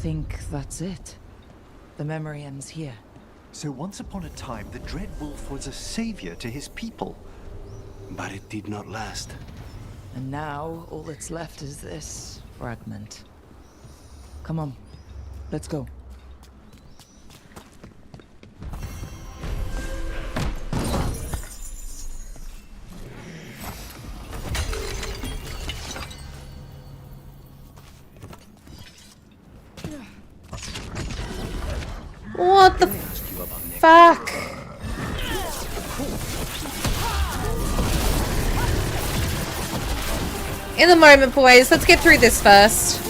think that's it. The memory ends here. So once upon a time, the Dread Wolf was a savior to his people. But it did not last. And now, all that's left is this fragment. Come on, let's go. What the fuck? In the moment, boys. Let's get through this first.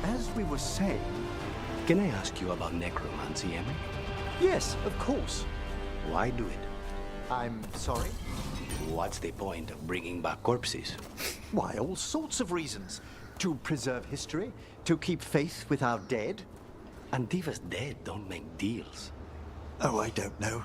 As we were saying... Can I ask you about necromancy, Emmy? Yes, of course. Why do it? I'm sorry? What's the point of bringing back corpses? Why, all sorts of reasons. To preserve history, to keep faith with our dead. Antifa's dead don't make deals. Oh, I don't know.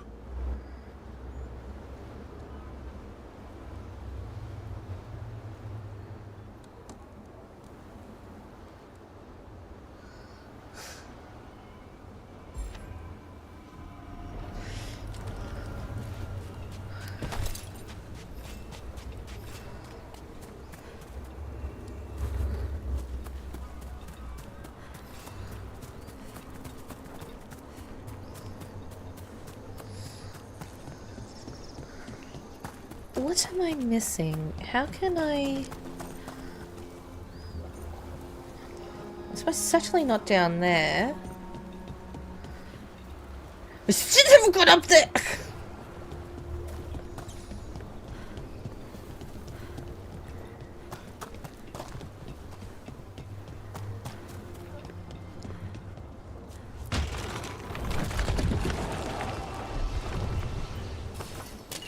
What am I missing? How can I... I suppose certainly not down there. I still haven't got up there!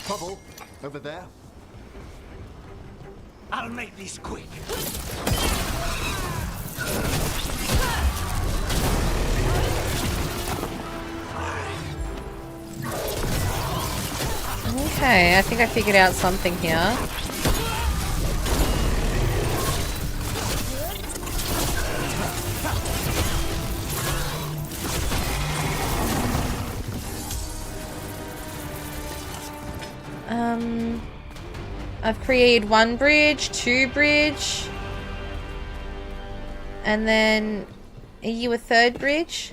Trouble over there. I'll make this quick. Okay, I think I figured out something here. I've created 1 bridge, 2 bridge, and then are you a 3rd bridge?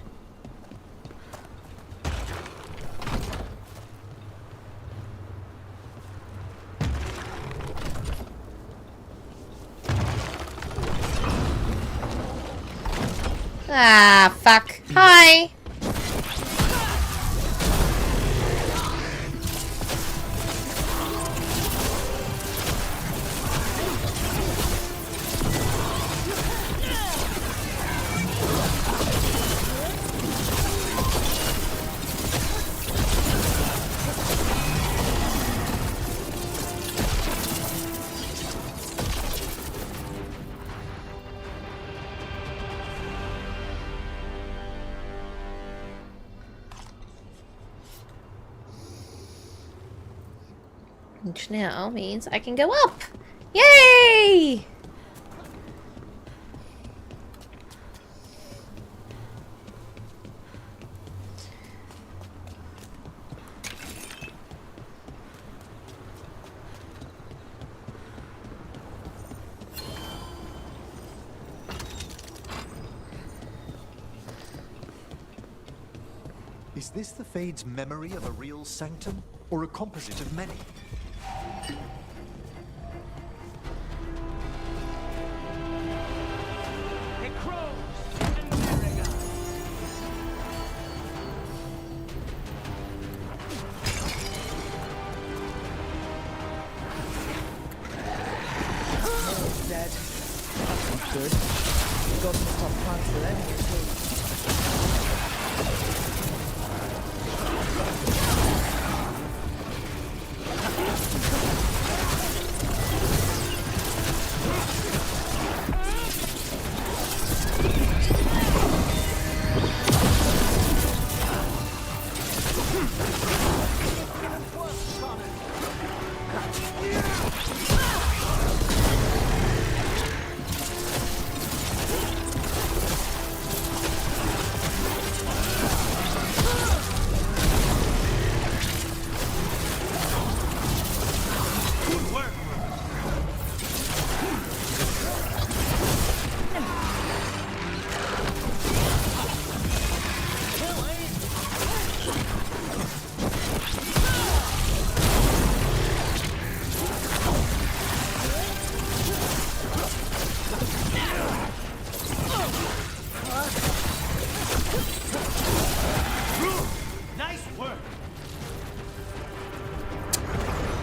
Ah, fuck. Hi. Which now means I can go up! Yay! Is this the Fade's memory of a real sanctum, or a composite of many? Dead. That's not good. You got some top plants for them, too.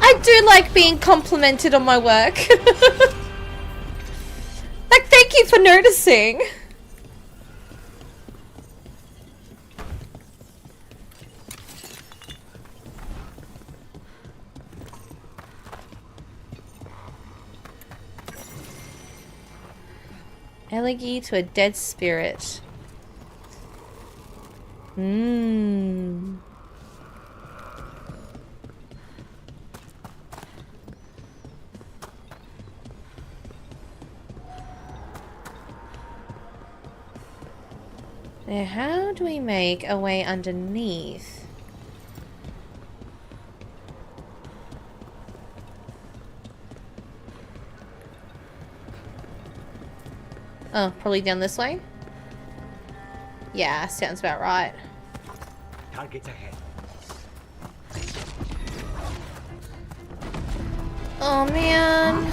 I do like being complimented on my work. Like, thank you for noticing. Elegy to a dead spirit. Mmm. Now, how do we make a way underneath? Oh, probably down this way? Yeah, sounds about right. Targets ahead. Oh, man.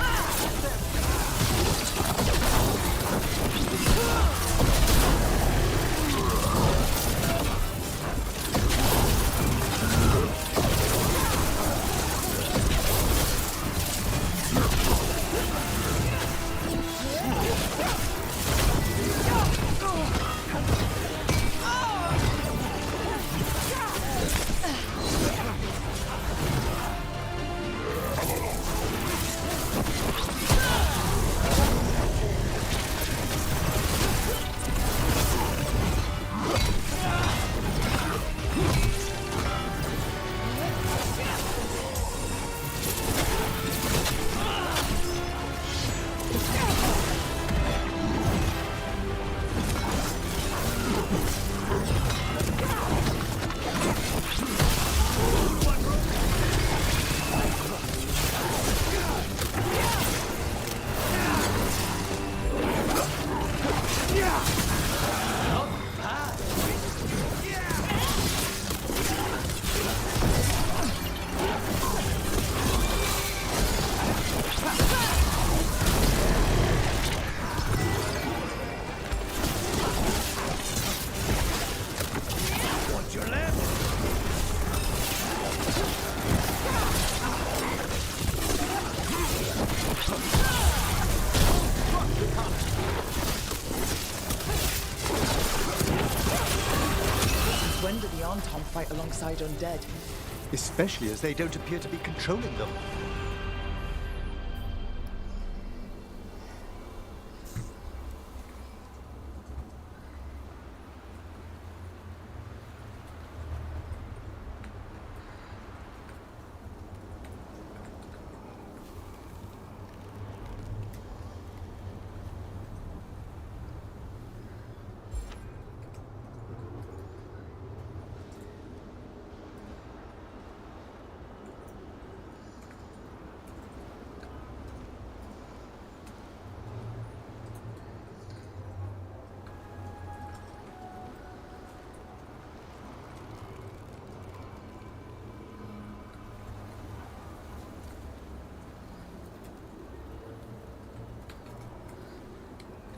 When do the untold fight alongside undead? Especially as they don't appear to be controlling them.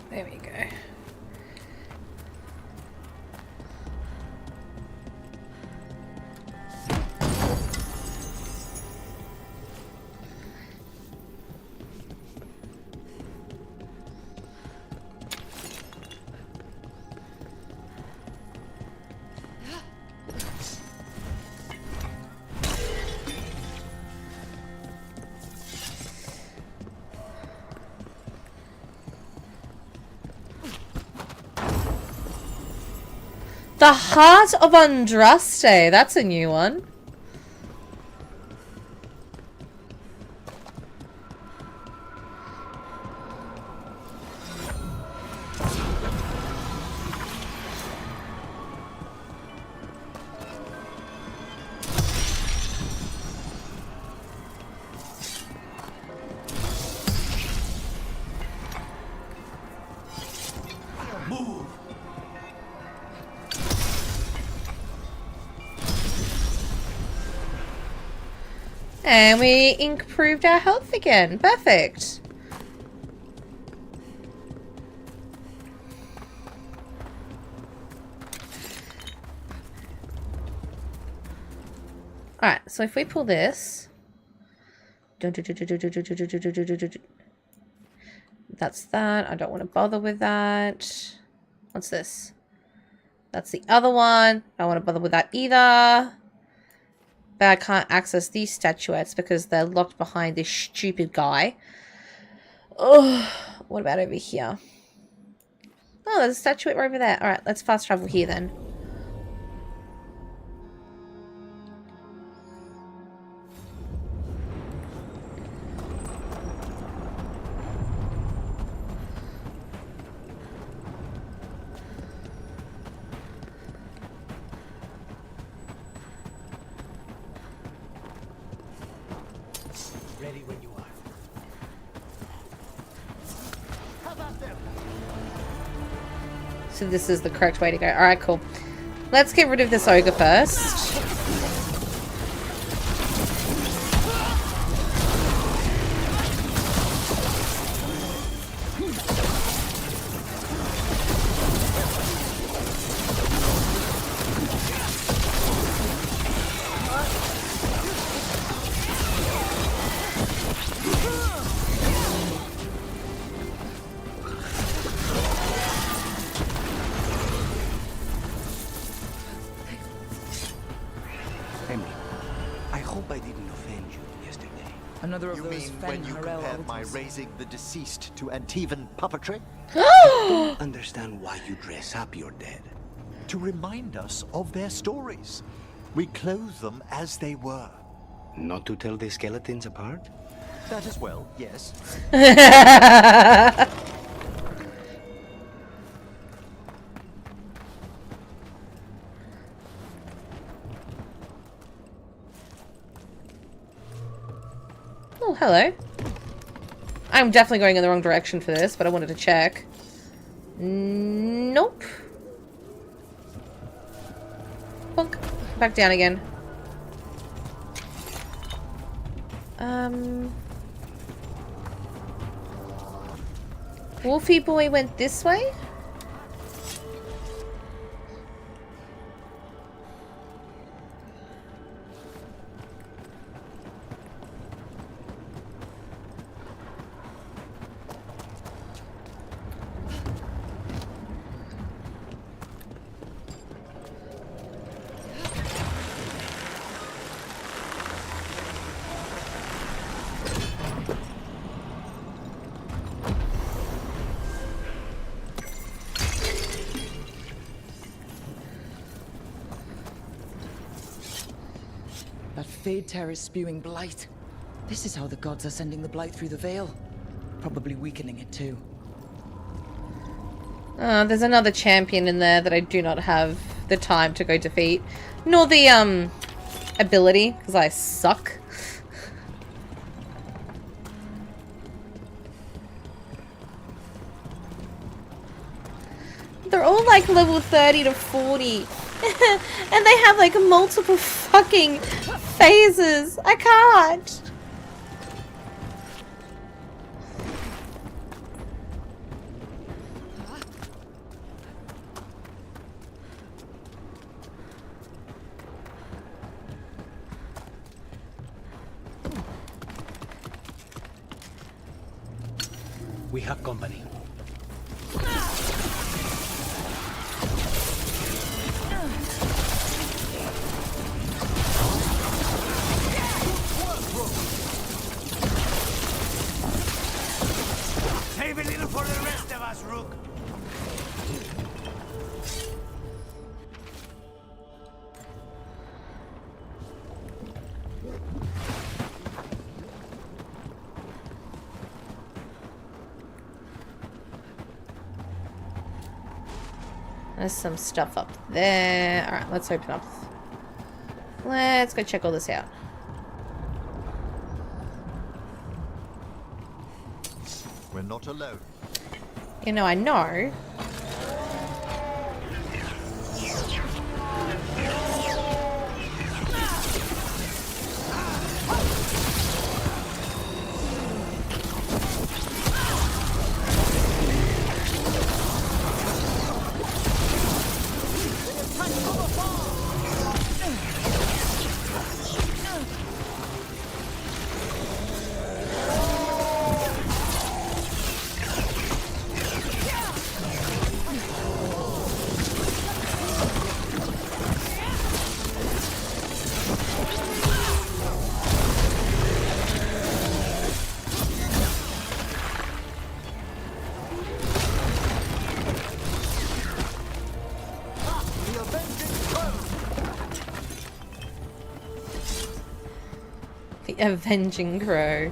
There we go. The Heart of Andraste. That's a new one. And we improved our health again. Perfect. Alright, so if we pull this. That's that. I don't want to bother with that. What's this? That's the other one. I don't want to bother with that either. But I can't access these statuettes because they're locked behind this stupid guy. Oh, what about over here? Oh, there's a statuette right over there. Alright, let's fast travel here then. Ready when you are. So this is the correct way to go. Alright, cool. Let's get rid of this ogre first. Another of You those mean when you Fen-Harel compared my altars. raising the deceased to Antivan puppetry? Understand why you dress up your dead. To remind us of their stories. We clothe them as they were. Not to tell the skeletons apart? That as well, yes. Oh, hello. I'm definitely going in the wrong direction for this, but I wanted to check. Nope. Bonk. Back down again. Wolfie boy went this way? That Fade Terror is spewing blight. This is how the gods are sending the blight through the veil. Probably weakening it too. There's another champion in there that I do not have the time to go defeat. Nor the, ability, because I suck. They're all like level 30 to 40. And they have like multiple fucking phases. I can't. We have company. Save a little for the rest of us, Rook. There's some stuff up there. Alright, let's open up. Let's go check all this out. We're not alone. You know, I know. The Avenging Crow.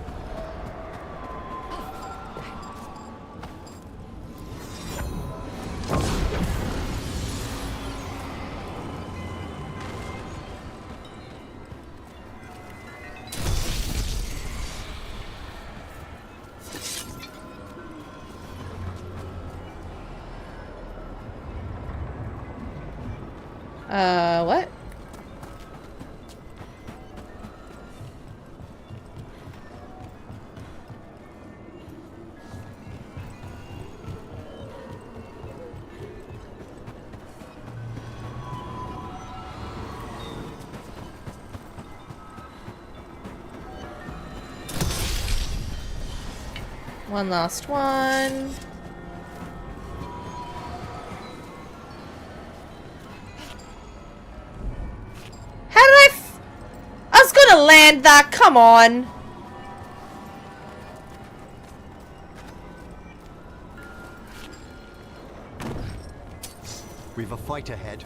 What? One last one. How did I was gonna land that, come on. We've a fight ahead.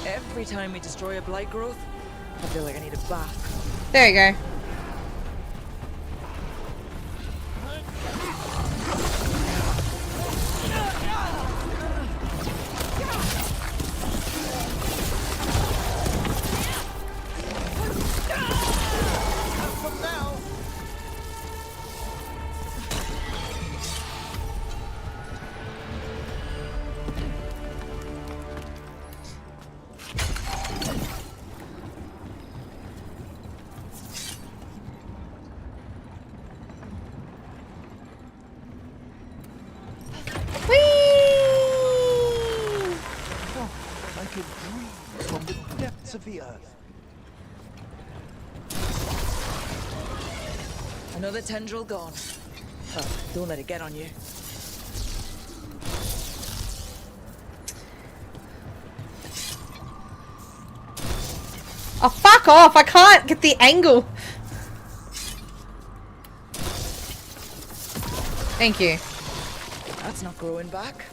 Every time we destroy a blight growth, I feel like I need a bath. There you go. Like a dream from the depths of the earth. Another tendril gone. Oh, don't let it get on you. Oh, fuck off! I can't get the angle. Thank you. That's not growing back.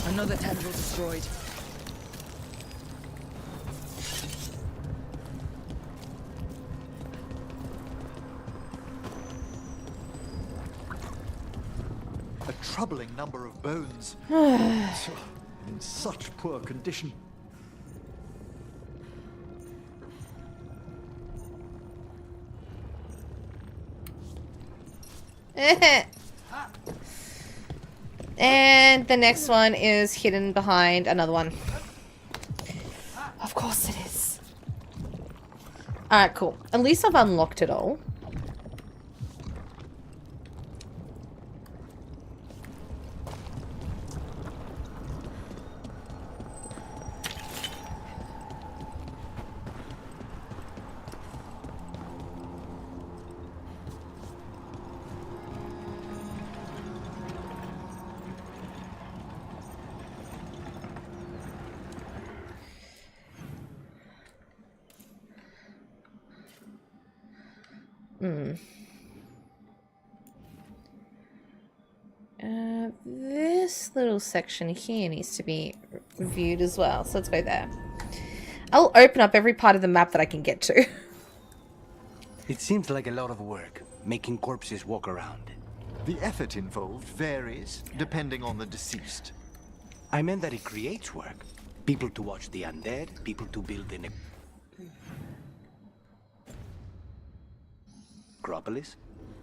Another tendril destroyed. A troubling number of bones. In such poor condition. And the next one is hidden behind another one. Of course it is. Alright, cool. At least I've unlocked it all. This little section here needs to be reviewed as well, so let's go there. I'll open up every part of the map that I can get to. It seems like a lot of work, making corpses walk around. The effort involved varies depending on the deceased. I meant that it creates work. People to watch the undead, people to build the necropolis,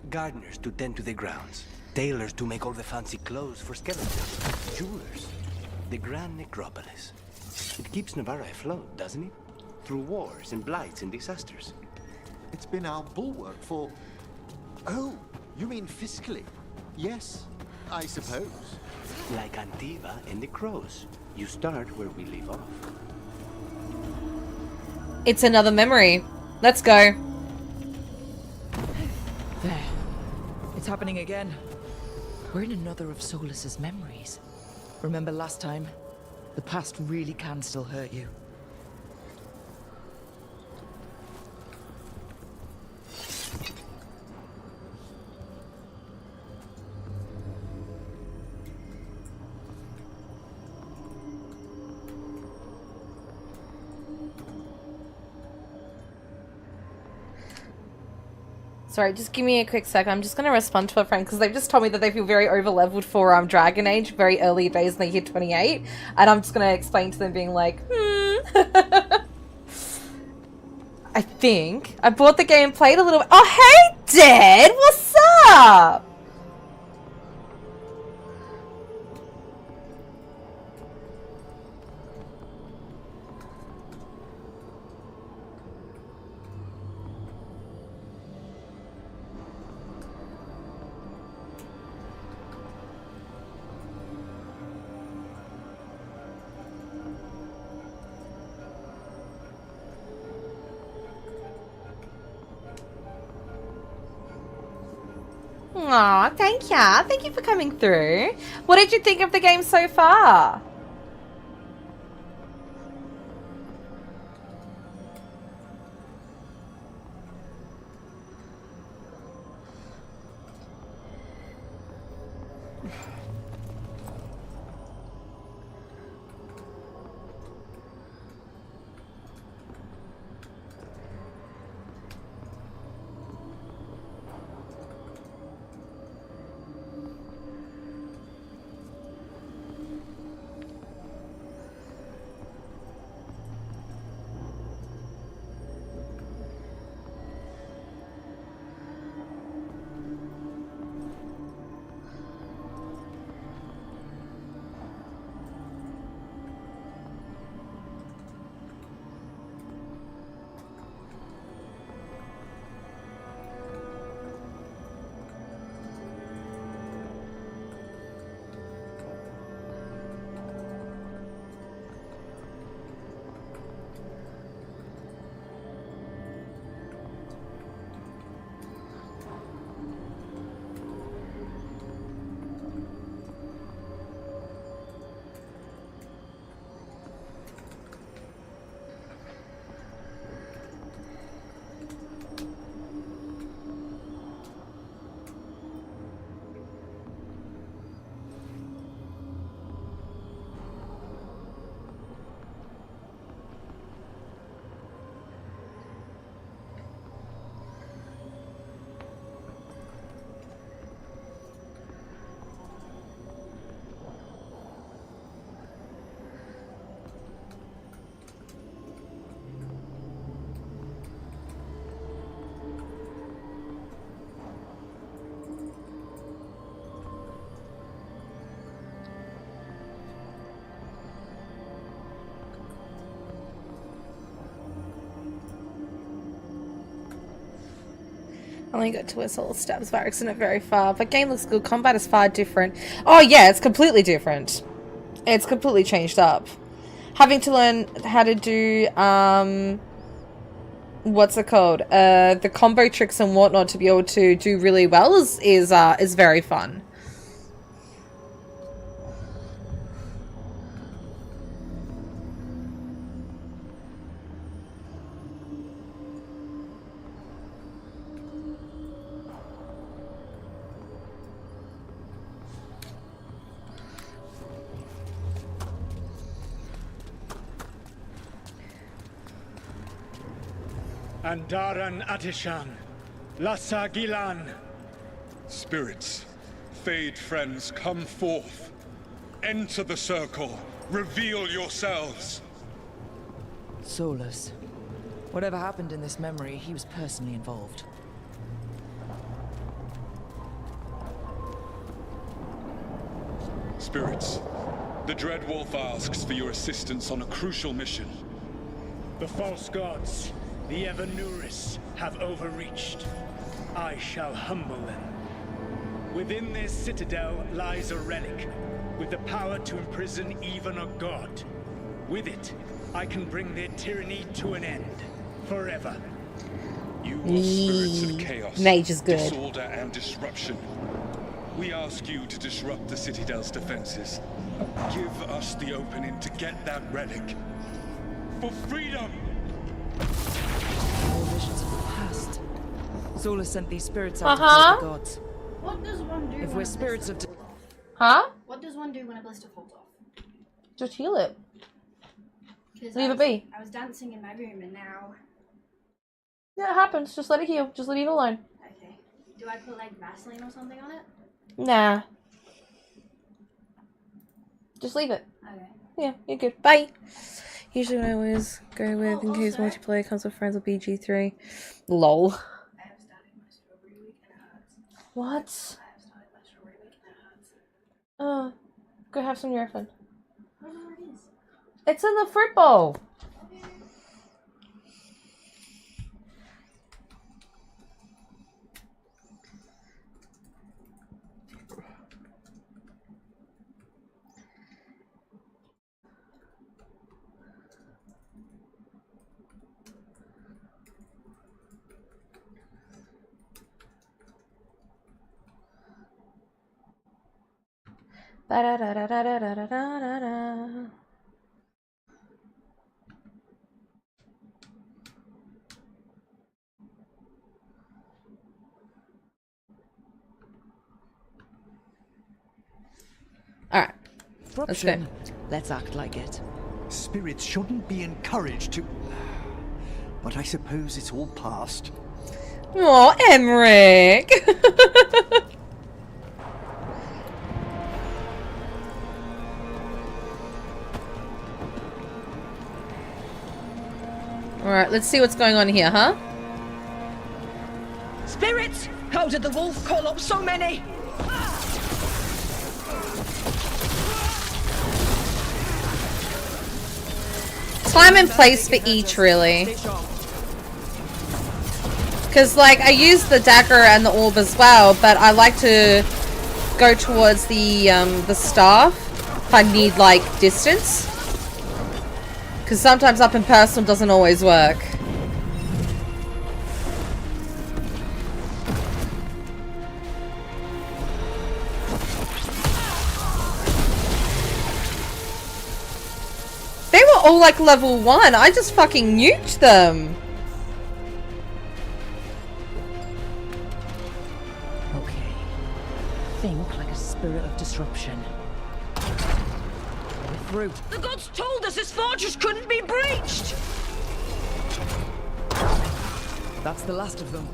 gardeners to tend to the grounds, tailors to make all the fancy clothes for skeletons, jewelers. The grand necropolis. It keeps Navarra afloat, doesn't it? Through wars and blights and disasters. It's been our bulwark for... Oh, you mean fiscally? Yes, I suppose. Like Antiva and the crows. You start where we leave off. It's another memory. Let's go. There. It's happening again. We're in another of Solus's memories. Remember last time? The past really can still hurt you. Sorry, just give me a quick sec. I'm just going to respond to a friend because they've just told me that they feel very over-leveled for Dragon Age, very early days when they hit 28. And I'm just going to explain to them being like, I think. I bought the game, played a little bit. Oh, hey, Dad! What's up? Aw, thank ya. Thank you for coming through. What did you think of the game so far? only got to where Soul stabs Varix and not very far, but game looks good. Combat is far different. Oh yeah, it's completely different. It's completely changed up. Having to learn how to do, what's it called? The combo tricks and whatnot to be able to do really well is very fun. Andaran Atishan, Lassa Gilan. Spirits, Fade friends, come forth. Enter the circle. Reveal yourselves. Solus. Whatever happened in this memory, he was personally involved. Spirits, the Dread Wolf asks for your assistance on a crucial mission. The false gods, the Evanuris, have overreached. I shall humble them. Within this citadel lies a relic, with the power to imprison even a god. With it, I can bring their tyranny to an end, forever. You are spirits of chaos, Mage is good. disorder, and disruption. We ask you to disrupt the citadel's defenses. Give us the opening to get that relic. For freedom! More visions of the past. Solus sent these spirits out to fight the gods. What does one do? If when we're a spirits of... blister falls off? Huh? What does one do when a blister falls off? Just heal it. 'Cause Leave it be. I was dancing in my room and now. Yeah, it happens. Just let it heal. Just leave it alone. Okay. Do I put like Vaseline or something on it? Nah. Just leave it. Okay. Yeah, you're good. Bye. Usually what I always go with in case also- multiplayer comes with friends will BG3. LOL. I have started my strawberry week and it hurts. What? I have started my strawberry week and it hurts. Oh, go have some Nurofen. I don't know where it is. It's in the fruit bowl. Okay. Ba-da-da-da-da-da-da-da-da. Alright, let's go. Let's act like it. Spirits shouldn't be encouraged to... But I suppose it's all past. Oh, Emmerich! Alright, let's see what's going on here, huh? Spirits! How did the wolf call up so many? Time and place for each, really. Stay sharp. Because, like, I use the dagger and the orb as well, but I like to go towards the staff if I need, like, distance. Because sometimes up and personal doesn't always work. They were all, like, level 1. I just fucking nuked them. Okay. Think like a spirit of disruption. We're through. The gods told us this fortress couldn't be breached! That's the last of them.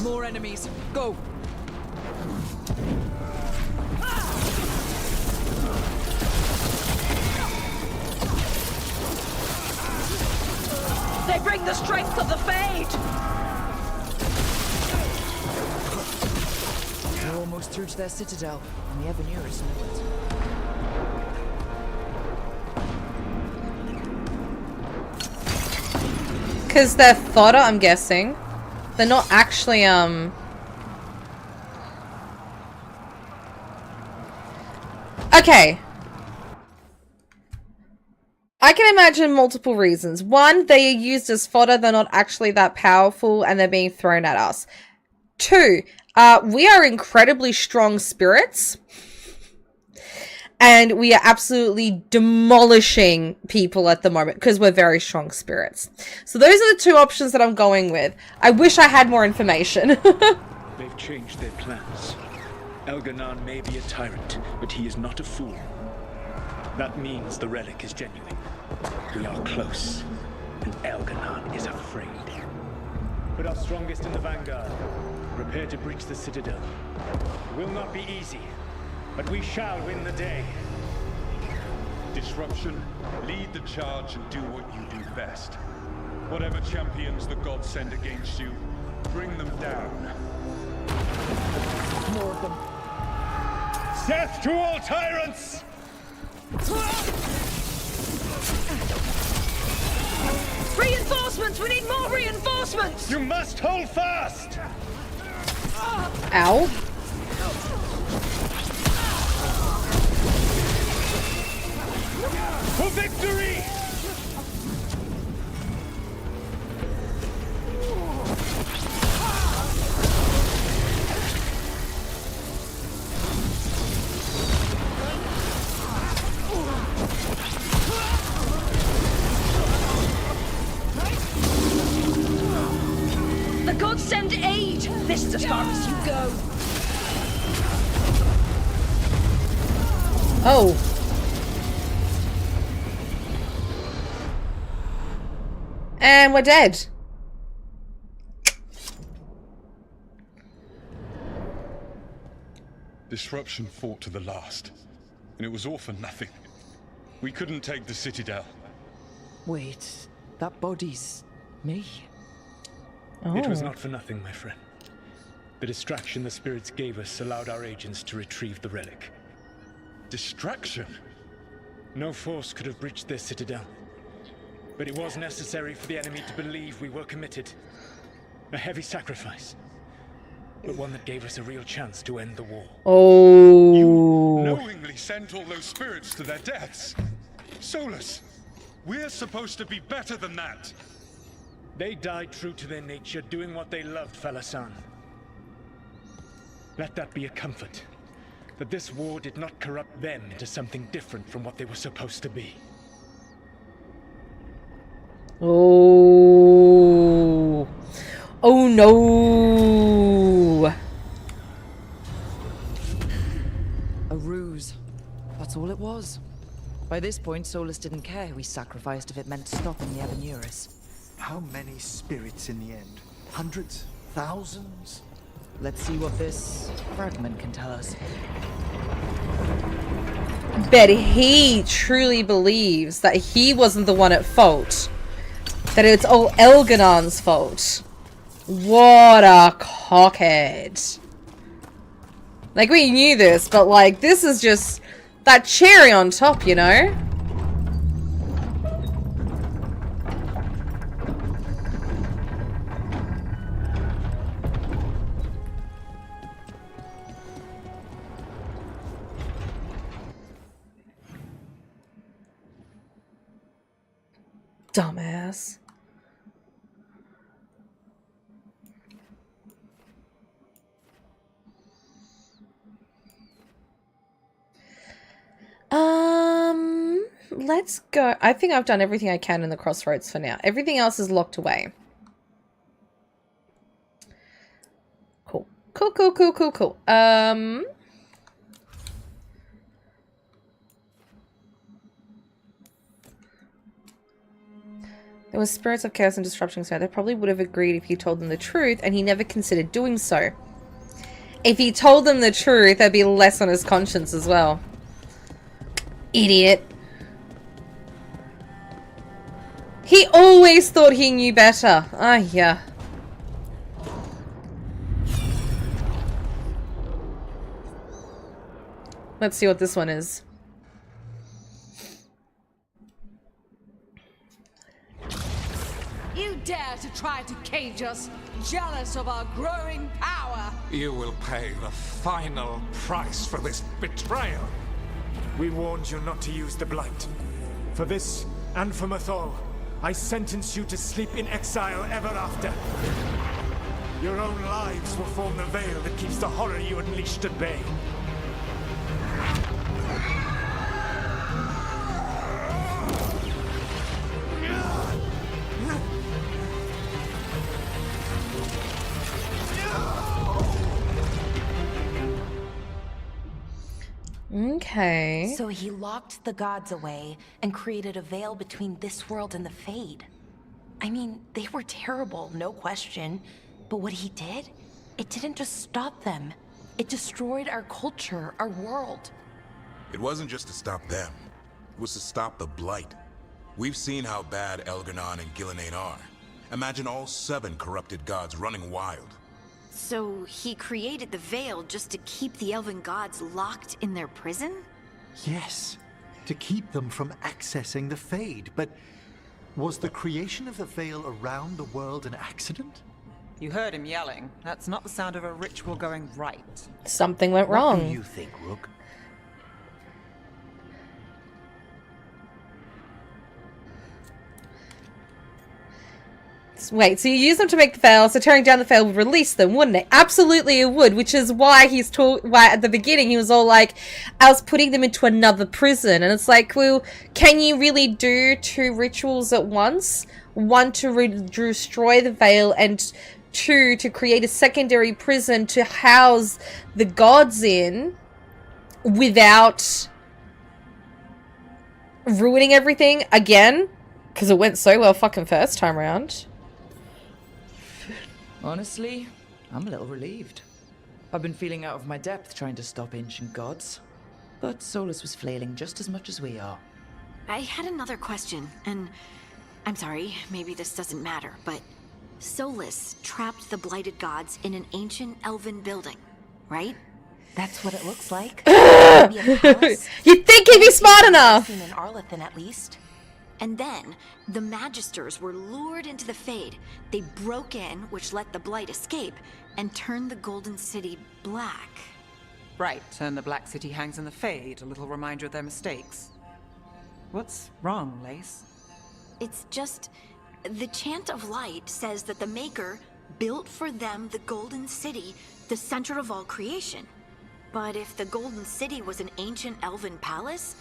More enemies. Go! They bring the strength of the Fade! through to their citadel, and the Evanurus know it. Because they're fodder, I'm guessing. They're not actually, Okay. I can imagine multiple reasons. One, they are used as fodder, they're not actually that powerful, and they're being thrown at us. Two, we are incredibly strong spirits. And we are absolutely demolishing people at the moment because we're very strong spirits. So those are the two options that I'm going with. I wish I had more information. They've changed their plans. Elganon may be a tyrant, but he is not a fool. That means the relic is genuine. We are close, and Elganon is afraid. Put our strongest in the vanguard. Prepare to breach the citadel. It will not be easy, but we shall win the day. Disruption, lead the charge and do what you do best. Whatever champions the gods send against you, bring them down. More of them. Death to all tyrants! Reinforcements! We need more reinforcements! You must hold fast! Ow. For victory! The gods send aid! This is as far as you go. Oh. And we're dead. Disruption fought to the last, and it was all for nothing. We couldn't take the Citadel. Wait, that body's me. Oh. It was not for nothing, my friend. The distraction the spirits gave us allowed our agents to retrieve the relic. Distraction? No force could have breached their citadel. But it was necessary for the enemy to believe we were committed. A heavy sacrifice. But one that gave us a real chance to end the war. Oh. Knowingly sent all those spirits to their deaths. Solus, we're supposed to be better than that. They died true to their nature, doing what they loved, Falasan. Let that be a comfort. That this war did not corrupt them into something different from what they were supposed to be. Oh. Oh no. A ruse. That's all it was. By this point, Solus didn't care who we sacrificed if it meant stopping the Evanurus. How many spirits in the end? Hundreds? Thousands? Let's see what this fragment can tell us. But he truly believes that he wasn't the one at fault. That it's all Elganon's fault. What a cockhead. Like, we knew this, but like, this is just that cherry on top, you know? Dumbass. Let's go. I think I've done everything I can in the crossroads for now. Everything else is locked away. Cool. Cool, cool, cool, cool, cool. There was spirits of chaos and disruption, so they probably would have agreed if he told them the truth, and he never considered doing so. If he told them the truth, there'd be less on his conscience as well. Idiot. He always thought he knew better. Ah, yeah. Let's see what this one is. You dare to try to cage us, jealous of our growing power. You will pay the final price for this betrayal. We warned you not to use the Blight. For this, and for Mathol, I sentence you to sleep in exile ever after. Your own lives will form the veil that keeps the horror you unleashed at bay. Okay. So he locked the gods away and created a veil between this world and the Fade. I mean, they were terrible, no question. But what he did, it didn't just stop them. It destroyed our culture, our world. It wasn't just to stop them. It was to stop the Blight. We've seen how bad Elgar'nan and Gillenane are. Imagine all 7 corrupted gods running wild. So he created the veil just to keep the elven gods locked in their prison? Yes, to keep them from accessing the Fade. But was the creation of the veil around the world an accident? You heard him yelling. That's not the sound of a ritual going right. Something went What wrong. do you think, Rook? Wait, so you use them to make the veil, so tearing down the veil would release them, wouldn't it? Absolutely it would, which is why why at the beginning he was all like, I was putting them into another prison. And it's like, well, can you really do 2 rituals at once? One to destroy the veil, and 2 to create a secondary prison to house the gods in without ruining everything again? Because it went so well fucking first time around. Honestly, I'm a little relieved. I've been feeling out of my depth trying to stop ancient gods. But Solus was flailing just as much as we are. I had another question, and I'm sorry, maybe this doesn't matter, but Solus trapped the blighted gods in an ancient elven building, right? That's what it looks like. Maybe a palace? You'd think he'd be smart enough! In Arlethan, at least. And then, the Magisters were lured into the Fade. They broke in, which let the Blight escape, and turned the Golden City black. Right, and the Black City hangs in the Fade, a little reminder of their mistakes. What's wrong, Lace? It's just... the Chant of Light says that the Maker built for them the Golden City, the center of all creation. But if the Golden City was an ancient elven palace,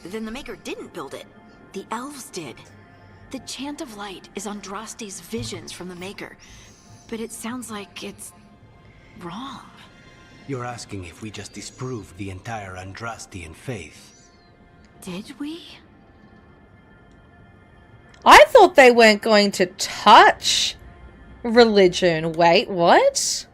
then the Maker didn't build it. The elves did. The Chant of Light is Andraste's visions from the Maker, but it sounds like it's wrong. You're asking if we just disproved the entire Andrastian faith. Did we? I thought they weren't going to touch religion. Wait, what?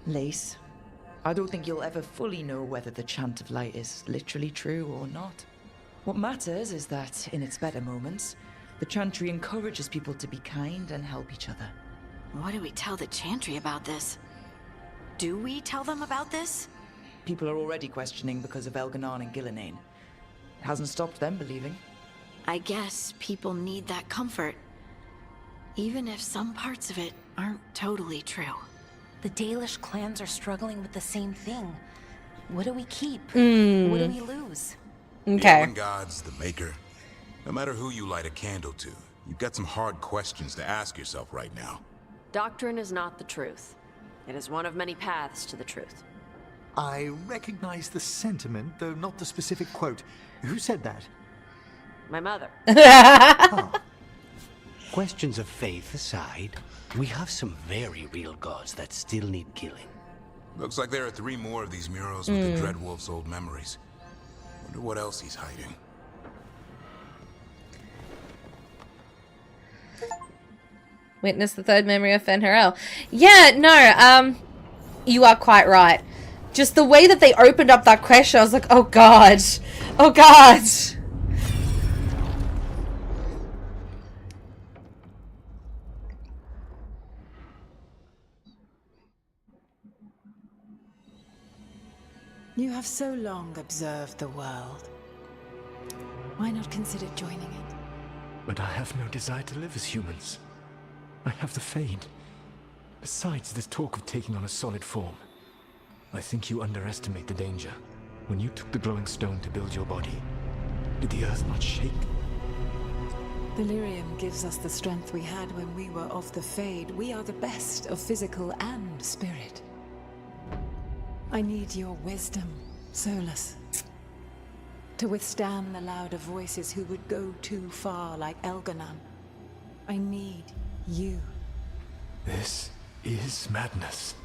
Lace, I don't think you'll ever fully know whether the Chant of Light is literally true or not. What matters is that, in its better moments, the Chantry encourages people to be kind and help each other. What do we tell the Chantry about this? Do we tell them about this? People are already questioning because of Elgar'nan and Gillenane. It hasn't stopped them believing. I guess people need that comfort. Even if some parts of it aren't totally true. The Dalish clans are struggling with the same thing. What do we keep? What do we lose? The Okay. Elven gods, the Maker. No matter who you light a candle to, you've got some hard questions to ask yourself right now. Doctrine is not the truth. It is one of many paths to the truth. I recognize the sentiment, though not the specific quote. Who said that? My mother. Questions of faith aside, we have some very real gods that still need killing. Looks like there are 3 more of these murals with the Dreadwolf's old memories. Wonder what else he's hiding. Witness the third memory of Fenrir. Yeah, no, you are quite right. Just the way that they opened up that question, I was like, oh god. Oh god. You have so long observed the world. Why not consider joining it? But I have no desire to live as humans. I have the Fade. Besides this talk of taking on a solid form, I think you underestimate the danger. When you took the glowing stone to build your body, did the earth not shake? Delirium gives us the strength we had when we were of the Fade. We are the best of physical and spirit. I need your wisdom, Solus. To withstand the louder voices who would go too far like Elganon. I need you. This is madness.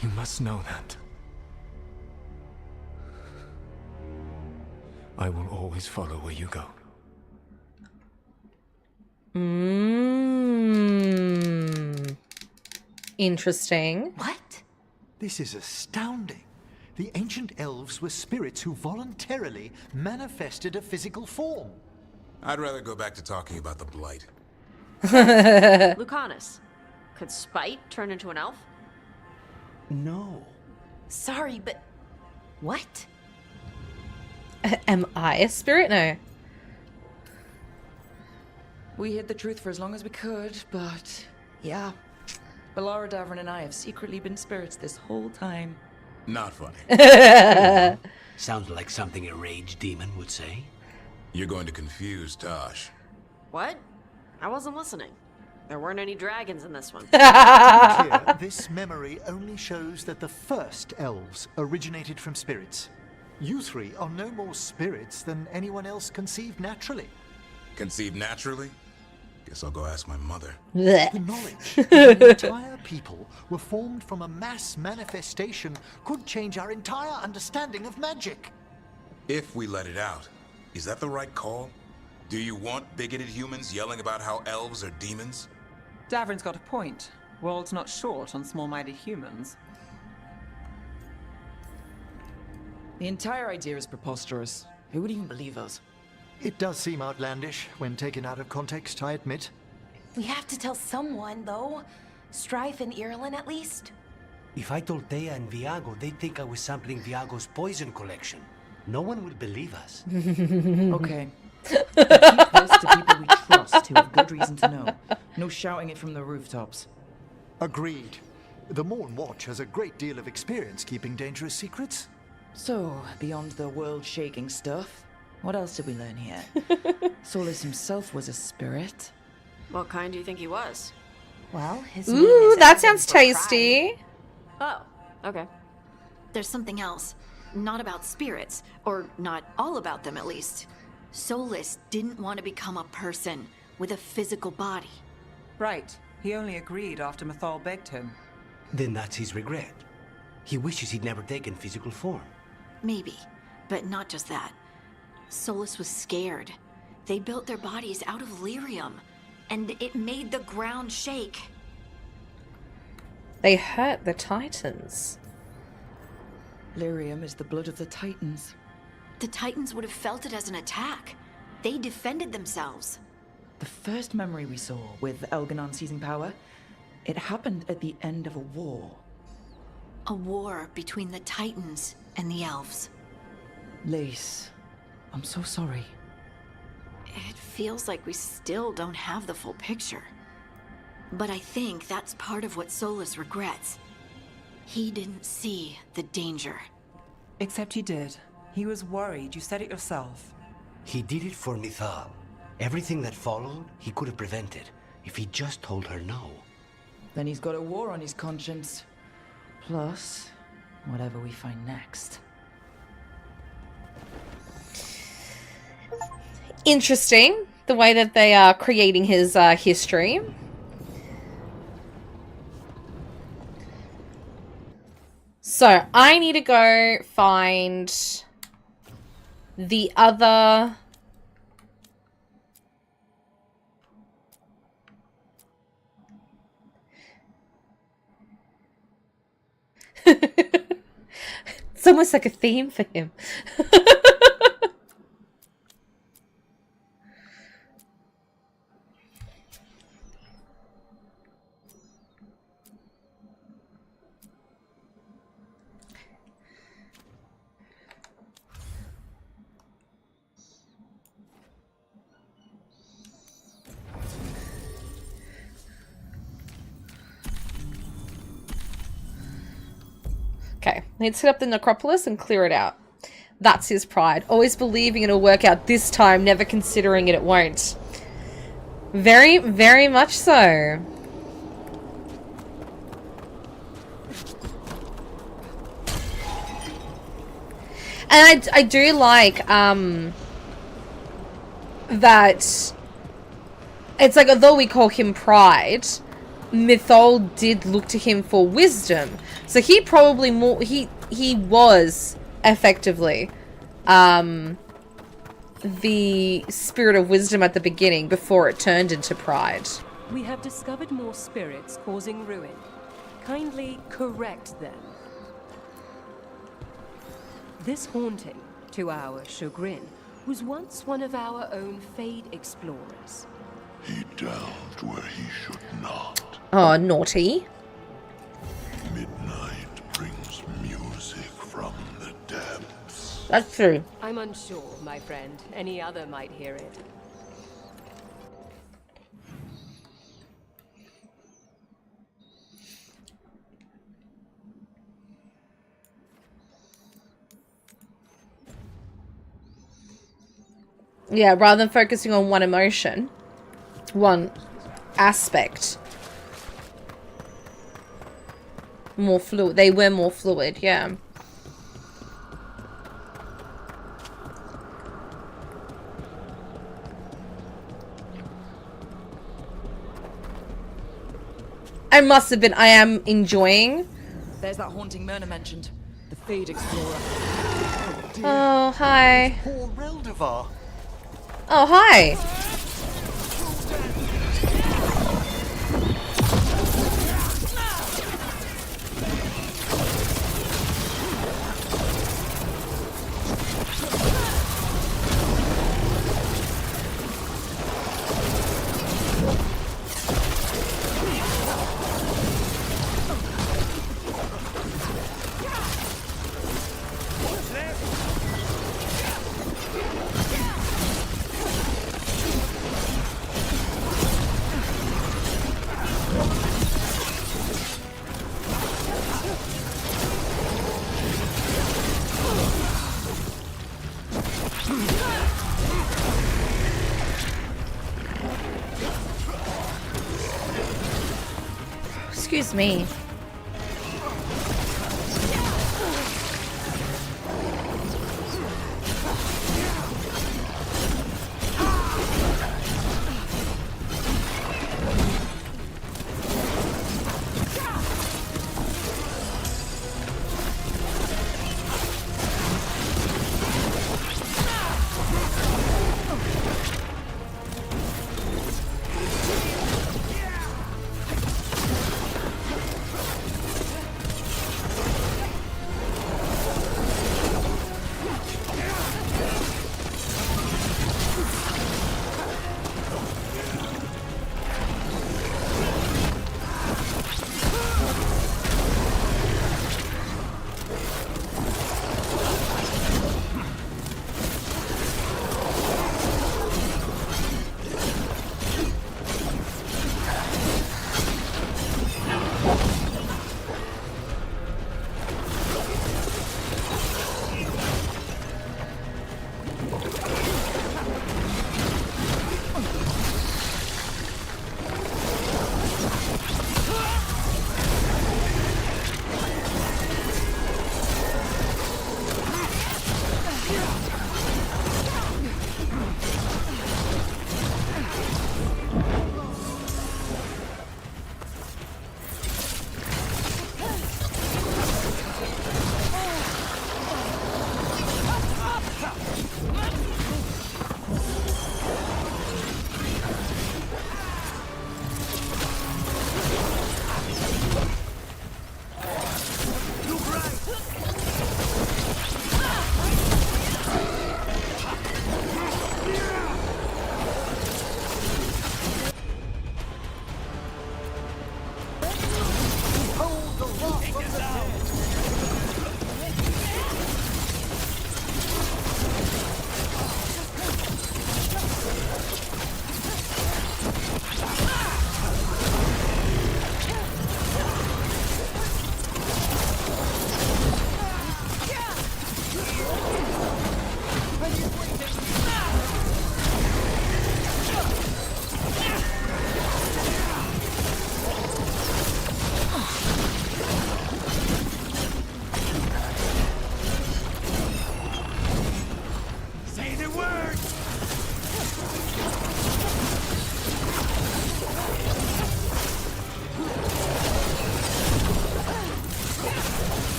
You must know that. I will always follow where you go. Interesting. What? This is astounding. The ancient elves were spirits who voluntarily manifested a physical form. I'd rather go back to talking about the Blight. Lucanus, could Spite turn into an elf? No. Sorry, but... what? Am I a spirit? No. We hid the truth for as long as we could, but yeah. Balara Davrin and I have secretly been spirits this whole time. Not funny. Sounds like something a rage demon would say. You're going to confuse Tosh. What? I wasn't listening. There weren't any dragons in this one. Here, this memory only shows that the first elves originated from spirits. You three are no more spirits than anyone else conceived naturally. Conceived naturally? Guess I'll go ask my mother. The knowledge that the entire people were formed from a mass manifestation could change our entire understanding of magic. If we let it out, is that the right call? Do you want bigoted humans yelling about how elves are demons? Davrin's got a point. World's not short on small-minded humans. The entire idea is preposterous. Who would even believe us? It does seem outlandish when taken out of context, I admit. We have to tell someone, though. Strife and Irulan, at least. If I told Thea and Viago, they'd think I was sampling Viago's poison collection. No one will believe us. Okay. Keep this to people we trust who have good reason to know. No shouting it from the rooftops. Agreed. The Morn Watch has a great deal of experience keeping dangerous secrets. So, beyond the world-shaking stuff, what else did we learn here? Solus himself was a spirit. What kind do you think he was? Well, his Ooh, that sounds tasty. Oh, okay. There's something else. Not about spirits, or not all about them at least. Solus didn't want to become a person with a physical body. Right. He only agreed after Mathal begged him. Then that's his regret. He wishes he'd never taken physical form. Maybe, but not just that. Solus was scared. They built their bodies out of lyrium, and it made the ground shake. They hurt the Titans. Lyrium is the blood of the Titans. The Titans would have felt it as an attack. They defended themselves. The first memory we saw with Elganon seizing power, it happened at the end of a war. A war between the Titans and the elves. Lace, I'm so sorry. It feels like we still don't have the full picture. But I think that's part of what Solus regrets. He didn't see the danger. Except he did. He was worried. You said it yourself. He did it for Mithal. Everything that followed, he could have prevented if he just told her no. Then he's got a war on his conscience. Plus, whatever we find next. Interesting, the way that they are creating his history. So, I need to go find the other... It's almost like a theme for him. Okay, let's hit up the necropolis and clear it out. That's his pride. Always believing it'll work out this time, never considering it won't. Very, very much so. And I do like, that it's like, although we call him pride, Mythol did look to him for wisdom. So he probably he was effectively the spirit of wisdom at the beginning before it turned into pride. We have discovered more spirits causing ruin. Kindly correct them. This haunting, to our chagrin, was once one of our own Fade explorers. He delved where he should not. Oh, naughty. Midnight brings music from the depths. That's true. I'm unsure, my friend. Any other might hear it. Yeah, rather than focusing on one emotion, one aspect. More fluid. They were more fluid, yeah. I must have been. I am enjoying. There's that haunting Myrna mentioned. The Fade Explorer. Oh, hi. Poor Reldevar. Oh, hi. Excuse me.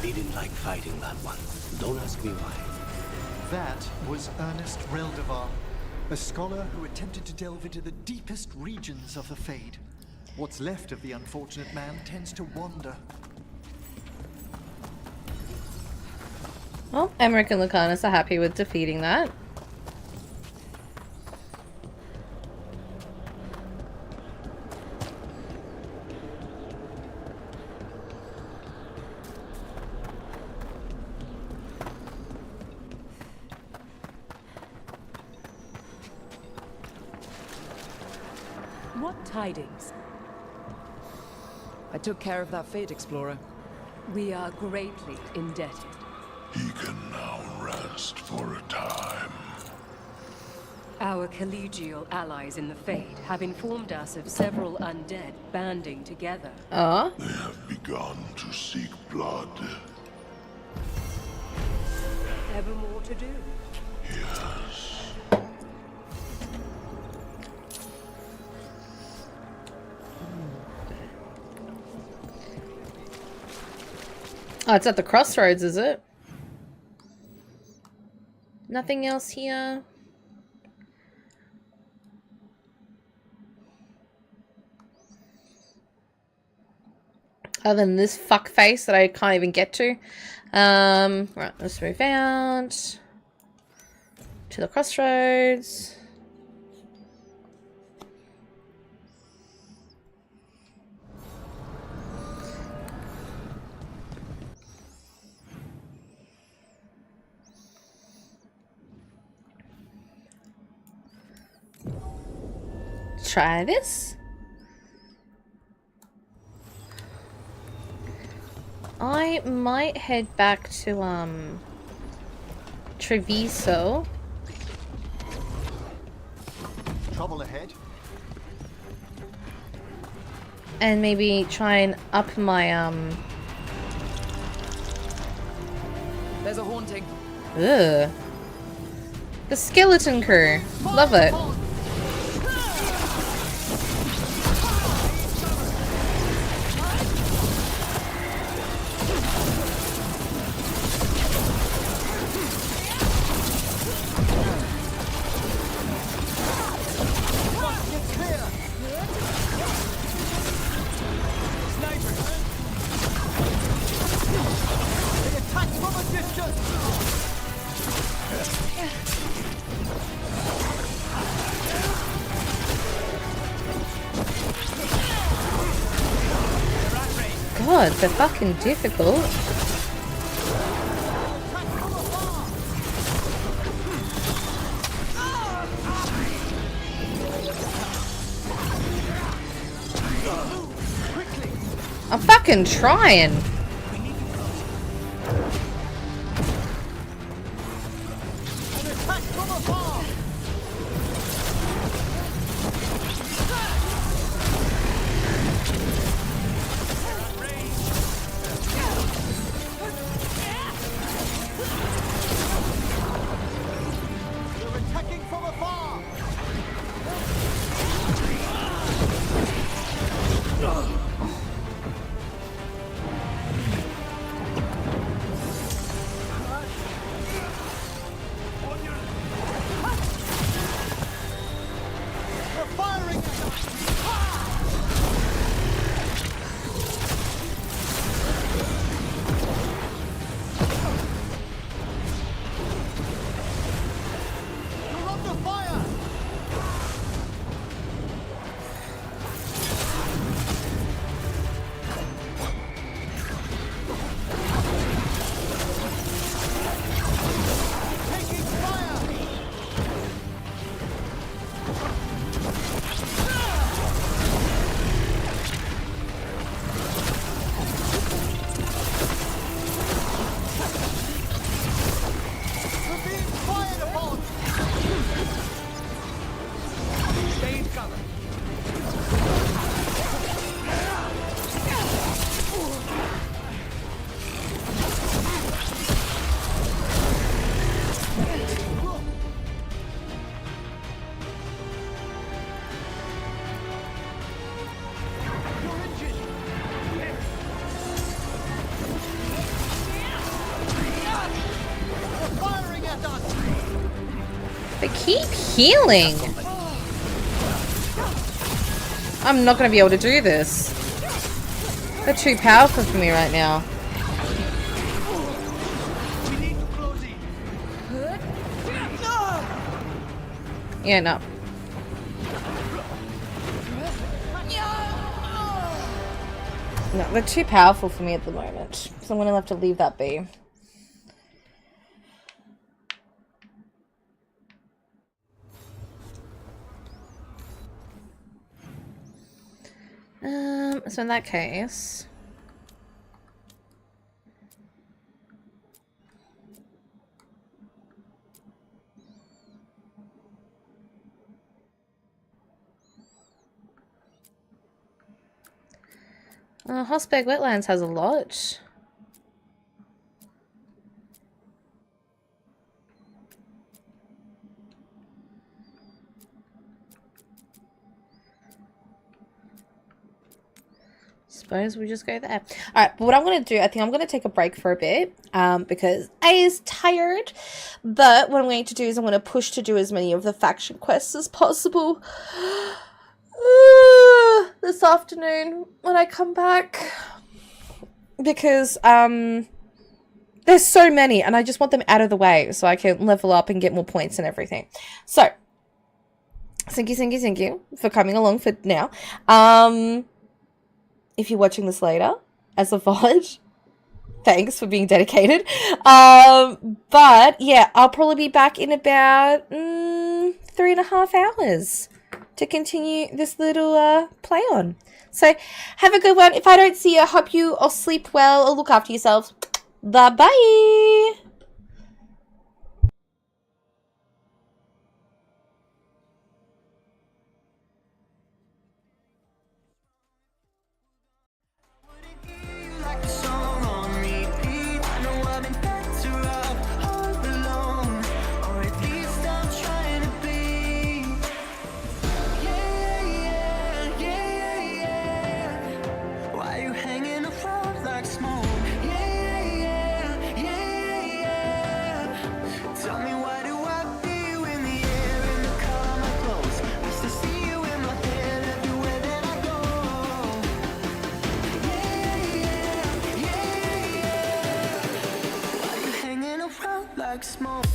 Didn't like fighting that one. Don't ask me why. That was Ernest Reldevar, a scholar who attempted to delve into the deepest regions of the Fade. What's left of the unfortunate man tends to wander. Well, Emmerich and Lucanus are happy with defeating that. What tidings? I took care of that Fate Explorer. We are greatly indebted. He can now rest for a time. Our collegial allies in the Fade have informed us of several undead banding together. They have begun to seek blood. Ever more to do? Yes. Oh, it's at the crossroads, is it? Nothing else here. Other than this fuck face that I can't even get to. Right, let's move out to the crossroads. Try this. I might head back to Treviso. Trouble ahead. And maybe try and up my There's a haunting. Ugh. The skeleton crew. Love it. God, they're fucking difficult. I'm fucking trying. keep healing. I'm not going to be able to do this. They're too powerful for me right now. Yeah, no. No, they're too powerful for me at the moment. So I'm going to have to leave that be. So in that case... Hosberg Wetlands has a lot. Suppose we just go there. Alright, but what I'm going to do, I think I'm going to take a break for a bit, because A is tired, but what I'm going to do is I'm going to push to do as many of the faction quests as possible this afternoon when I come back, because there's so many and I just want them out of the way so I can level up and get more points and everything. So thank you for coming along for now. If you're watching this later as a VOD, thanks for being dedicated. But yeah, I'll probably be back in about 3.5 hours to continue this little play on. So have a good one. If I don't see you, I hope you all sleep well or look after yourselves. Bye-bye. Like smoke.